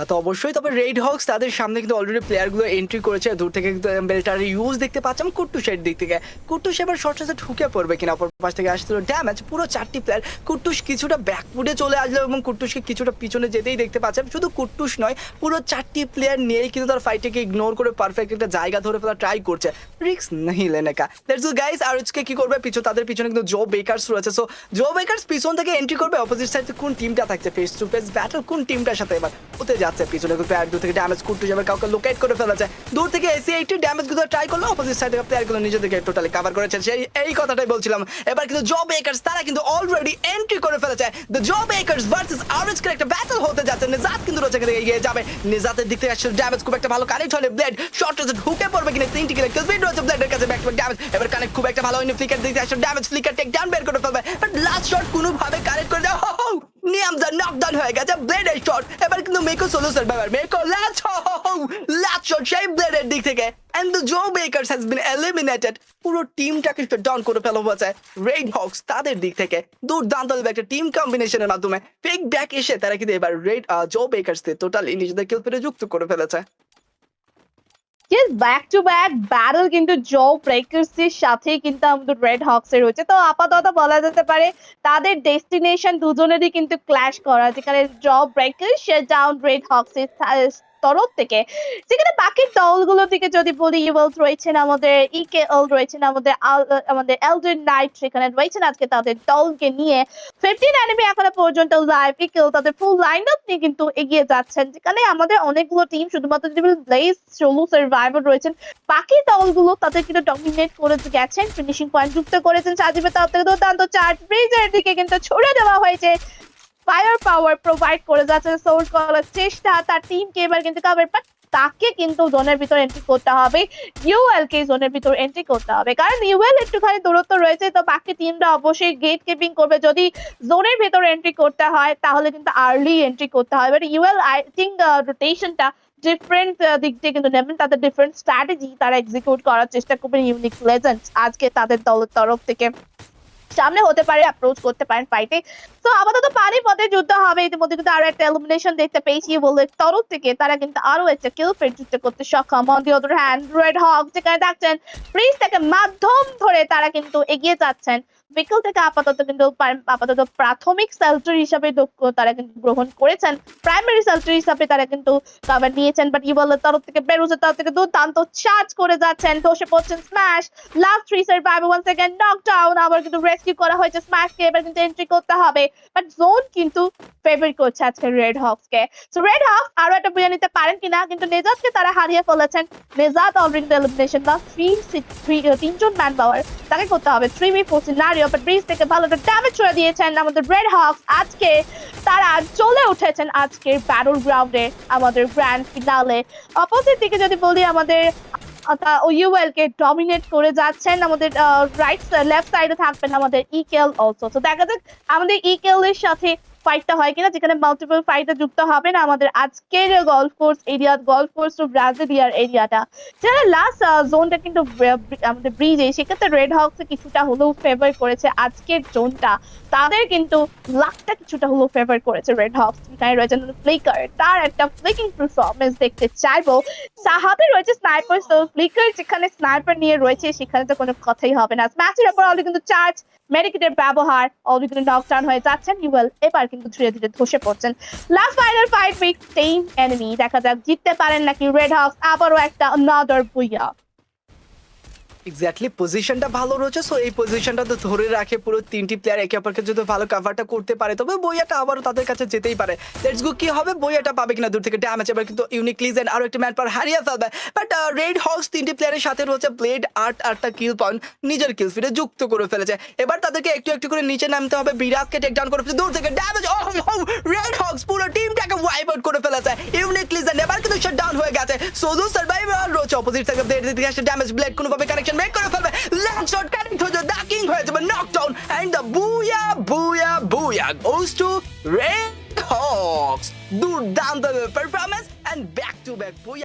তো অবশ্যই, তবে রেড হক্স তাদের সামনে কিন্তু অলরেডি প্লেয়ারগুলো এন্ট্রি করেছে। দূর থেকে কিন্তু বেলটার ইউজ দেখতে পাচ্ছিলাম কুট্টুসের দিক থেকে। কুট্টুস এবার শর্ট শেষে ঢুকে পড়বে কিনা, অপর পাশ থেকে আসছিল ড্যামেজ। পুরো 4টি প্লেয়ার, কুট্টুস কিছুটা ব্যাকফুটে চলে আসলো এবং কুট্টুসকে কিছুটা পিছনে যেতেই দেখতে পাচ্ছেন। শুধু কুট্টুস নয়, পুরো 4টি প্লেয়ার নিয়েই কিন্তু তার ফাইটটাকে ইগনোর করে পারফেক্ট একটা জায়গা ধরে ফেলা ট্রাই করছে। রিক্স নাহি লেনে কা। Let's go guys. আর আজকে কি করবে, তাদের পিছনে কিন্তু জো বেকার্স রয়েছে। সো জো বেকার্স পিছন থেকে এন্ট্রি করবে। অপোজিট সাইডে কোন টিমটা থাকছে, ফেস টু ফেস ব্যাটল কোন টিমটার সাথে এবার হতে যাচ্ছে। পিছনে কিন্তু প্লেয়ার দূর থেকে ড্যামেজ করতে যাবে, কাউকে লোকেট করে ফেলেছে। দূর থেকে এসে 80 ড্যামেজ গুলো ট্রাই করলো। অপোজিট সাইডের প্লেয়ারগুলো নিজেদেরকে টোটালি কভার করেছে। এই কথাটাই বলছিলাম। এবার কিন্তু জো বেকার্স তারা কিন্তু অলরেডি এন্ট্রি করে ফেলেছে। The Joe Bakers versus RSK একটা ব্যাটল হতে যাচ্ছে। নিজাত কিন্তু রয়েছে, এখানে এগিয়ে যাবে। নিজাতের দিক থেকে আসলে ড্যামেজ খুব একটা ভালো কানেক্ট হলে ব্লেড শর্ট ঢুকে পড়বে কিনা। 3টি কিল কিলফিট রয়েছে ব্লেডের কাছে। ব্যাক টু ব্যাক ড্যামেজ এবার কানেক্ট খুব একটা ভালো হয়নি। ফ্লিকার দিক থেকে আসলে ড্যামেজ, ফ্লিকার টেক ডাউন বের করে ফেলবে। বাট লাস্ট শট কোনোভাবে কানেক্ট করে দেওয়া নিয়ামজা নকডাউন হয়ে গেছে। ব্লেডের শট এবার কিন্তু মেকো সোলো সার্ভাইভার। মেকো লাস্ট শট সেই ব্লেডের দিক থেকে। And the Joe Bakers has been eliminated. পুরো টিমটাকে ডাউন করে ফেলা হয়েছে রেড হক্স তাদের দিক থেকে। দুর্দান্ত একটা টিম কম্বিনেশনের মাধ্যমে ফেক ব্যাক এসে তারা কিন্তু এবার জো বেকার্সকে টোটালি নিজেদের কিল ফিরে যুক্ত করে ফেলেছে। ব্যাক টু ব্যাক ব্যাটল কিন্তু জো ব্রেকার্স এর সাথে কিন্তু আমাদের রেড হক্স এর হচ্ছে। তো আপাতত বলা যেতে পারে তাদের ডেস্টিনেশন দুজনেরই কিন্তু ক্ল্যাশ করা, যেখানে জো ব্রেকার্স ডাউন রেড হক্স এর তরফ থেকে। যেখানে বাকি দলগুলো থেকে যদি বলি, ইভেলস রয়েছেন, আমাদের ইকেএল রয়েছেন, আমাদের এলডেন নাইট সেখানে রয়েছেন আজকে তাদের দলকে নিয়ে। 15 এনিমি এখনো পর্যন্ত লাইভ। ইকেএল তাদের ফুল লাইন আপ নিয়ে কিন্তু এগিয়ে যাচ্ছেন, যেখানে আমাদের অনেকগুলো টিম শুধুমাত্র ব্লেজ সোলো সার্ভাইভার রয়েছেন। বাকি দলগুলো তাদের কিন্তু ডমিনেট করে গেছেন, ফিনিশিং পয়েন্ট যুক্ত করেছেন। সাজিবে তার থেকে দুর্দান্ত চার্জ ব্রিজের দিকে কিন্তু ছুড়ে দেওয়া হয়েছে। ফায়ার পাওয়ার প্রোভাইড করে যাচ্ছে, সোর্স করার চেষ্টা তার টিমকে এবার কিন্তু কভার, বাট তাকে কিন্তু জোনের ভিতর এন্ট্রি করতে হবে। ইউএল কে জোনের ভিতর এন্ট্রি করতে হবে, কারণ ইউএল একটুখানি দূরত্ব রয়েছে। তো বাকি টিমরা অবশ্যই গেট কিপিং করবে। যদি জোনের ভিতর এন্ট্রি করতে হয় তাহলে কিন্তু আর্লি এন্ট্রি করতে হয়। বাট ইউএল আই থিঙ্ক রোটেশনটা ডিফারেন্ট দিক দিয়ে কিন্তু নেবেন। তাদের ডিফারেন্ট স্ট্র্যাটেজি তারা এক্সিকিউট করার চেষ্টা করবেন। ইউনিক লেজেন্ডস আজকে তাদের দলের তরফ থেকে সামনে হতে পারে, অ্যাপ্রোচ করতে পারেন ফাইটে। তো আপাতত পানি পথে যুদ্ধ হবে। ইতিমধ্যে কিন্তু আরো একটা এলিমিনেশন দেখতে পেয়েছি বলের তরফ থেকে। তারা কিন্তু আরো একটা কিল ফিট যুদ্ধ করতে সক্ষম। On the other hand red hawk যেখানে দেখছেন ব্রিজ থেকে মাধ্যম ধরে তারা কিন্তু এগিয়ে যাচ্ছেন। বিকেল থেকে আপাতত প্রাথমিক সেল্টার হিসাবে তারা কিন্তু গ্রহণ করেছেন। প্রাইমারি সেল্টার হিসাবে তারা কিন্তু কভার নিয়েছেন। বাট ইভলের তরফ থেকে, বেরুজের তরফ থেকে দুর্দান্ত চার্জ করে যাচ্ছেন, ধসে পড়ছেন smash. Last 3 survivor one second knockdown. আবার কিন্তু রেস্কিউ করা হয়েছে স্ম্যাশকে। এবার কিন্তু এন্ট্রি করতে হবে, বাট জোন কিন্তু ফেভার করছে আজকে রেড হক্স কে। সো রেড হক্স আরো একটা বুঝে নিতে পারেন কিনা, কিন্তু নেজাতকে তারা হারিয়ে ফেলেছেন। নেজাত অলরেডি এলিমিনেশন বা 3জন ম্যান পাওয়ার তাকে করতে হবে 3v4 সিনারিও। বাট ব্রিজ থেকে ভালো একটা ড্যামেজ ছড়ে দিয়েছেন আমাদের রেড হক্স। আজকে তারা চলে উঠেছেন আজকের ব্যাটল গ্রাউন্ডে, আমাদের গ্র্যান্ড ফিনালে। অপোজিট দিকে যদি বলি, আমাদের ইউএল কে ডমিনেট করে যাচ্ছেন। আমাদের লেফট সাইডে থাকবেন আমাদের ইকেএল অলসো। তো দেখা যাক আমাদের ইকেএল এর সাথে ফাইটটা হয় কিনা, যেখানে মাল্টিপল ফাইটে যুক্ত হবেন আমাদের আজকের golf course area, golf course to ব্রাজিলিয়ার এরিয়াটা। যারা লাস্ট জোনটা কিন্তু আমাদের ব্রিজে, সেক্ষেত্রে রেড হক্স কিছুটা হলেও ফেভার করেছে আজকের জোনটা। তাদের কিন্তু লাকটা কিছুটা হলেও ফেভার করেছে রেড হক্স। এখানে রয়েছেন ফ্লিকার, তার একটা ফ্লিকিং পারফরমেন্স দেখতে চাইবো। সাহাবে রয়েছে স্নাইপার। তো ফ্লিকার যেখানে স্নাইপার নিয়ে রয়েছে সেখানে তো কোনো কথাই হবে না। ম্যাচের উপর অলরেডি কিন্তু চার্জ মেডিকেটের ব্যবহার, অলরেডি কিন্তু নকডাউন হয়ে যাচ্ছেন ইউএল। এবার কিন্তু ধীরে ধীরে ধসে পড়ছেন। লাস্ট ফাইনাল ফাইট উইথ টেম এনিমি। দেখা যাক জিততে পারেন নাকি রেড হক্স। আবারও একটা আনাদার বুইয়া। এক্স্যাক্টলি, পজিশনটা ভালো রয়েছে। সো এই পজিশনটা তো ধরে রাখে পুরো 3টি প্লেয়ার একে অপরকে যদি ভালো কাভারটা করতে পারে, তবে বইয়াটা আবারও তাদের কাছে যেতেই পারে। লেটস গো, কি হবে, বইয়াটা পাবে কিনা দূর থেকে ড্যামেজ। এবার কিন্তু ইউনিক লিজেন্ড আরো একটি ম্যান পাওয়ার হারিয়ে ফেলবে। বাট রেড হক্স 3টি প্লেয়ারের সাথে রয়েছে ব্লেড, 8টা কিল পয়েন্ট নিজের কিল ফিরে যুক্ত করে ফেলেছে। এবার তাদেরকে একটু একটু করে নিচে নামতে হবে। বিরাজকে টেক ডাউন করে ফেলেছে দূর থেকে ড্যামেজ। রেড হক্স পুরো টিমটাকে ওয়াইপ আউট করে ফেলেছে। ইউনিক লিজেন্ড এবার কিন্তু শাট ডাউন হয়ে গেছে। সোলো সার্ভাইভার রয়েছে অপোজিট থেকে, ব্লেড দিকে আসে ড্যামেজ। ব্লেড কোনোভাবে কানেকশন মেক করে ফেলবে। Last shot connect হয়ে যাবে, ডাকিং হয়ে যাবে, knockdown, and the booyah goes to Red Hawks. দুর্দান্ত performance and back to back booyah.